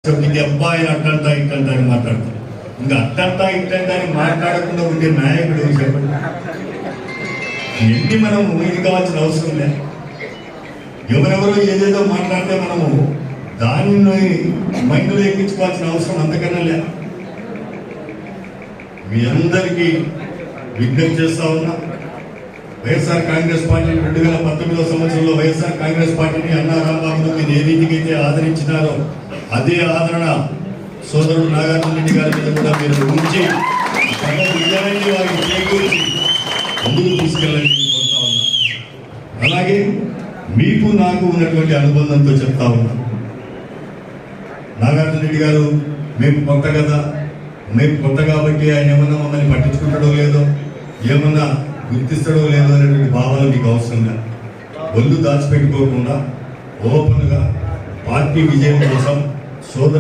అబ్బాయి అట్టంటా ఇట్టంటా అని మాట్లాడతారు. ఇంకా అట్టంటా ఇట్టంటా అని మాట్లాడకుండా ఉండే నాయకుడు చెప్పండి. ఎన్ని మనం ఇది కావాల్సిన అవసరం లేదు. ఎవరెవరో ఏదేదో మాట్లాడితే మనము దానిని మైండ్లో ఎక్కించుకోవాల్సిన అవసరం అంతకన్నా లేదు. మీ అందరికీ విజ్ఞప్తి చేస్తా ఉన్నా, వైఎస్ఆర్ కాంగ్రెస్ పార్టీ 2019 సంవత్సరంలో వైఎస్ఆర్ కాంగ్రెస్ పార్టీని అన్నా రాంబాబును మీరు ఏ రీతికైతే ఆదరించినారో అదే ఆదరణ సోదరుడు నాగార్జున రెడ్డి గారి మీద కూడా మీరు ఉంచి విజయాన్ని వారికి చేకూర్చి ముందుకు తీసుకెళ్ళాలని కోరుతా ఉన్నా. అలాగే మీకు నాకు ఉన్నటువంటి అనుబంధంతో చెప్తా ఉన్నా, నాగార్జున రెడ్డి గారు మేము కొత్త కదా, మేము కొత్త కాబట్టి ఆయన ఏమన్నా మమ్మల్ని పట్టించుకుంటాడో లేదో, ఏమన్నా గుర్తిస్తాడో లేదో అనేటువంటి భావన మీకు అవసరంగా ఒళ్ళు దాచిపెట్టుకోకుండా ఓపెన్గా పార్టీ విజయం కోసం సోదరు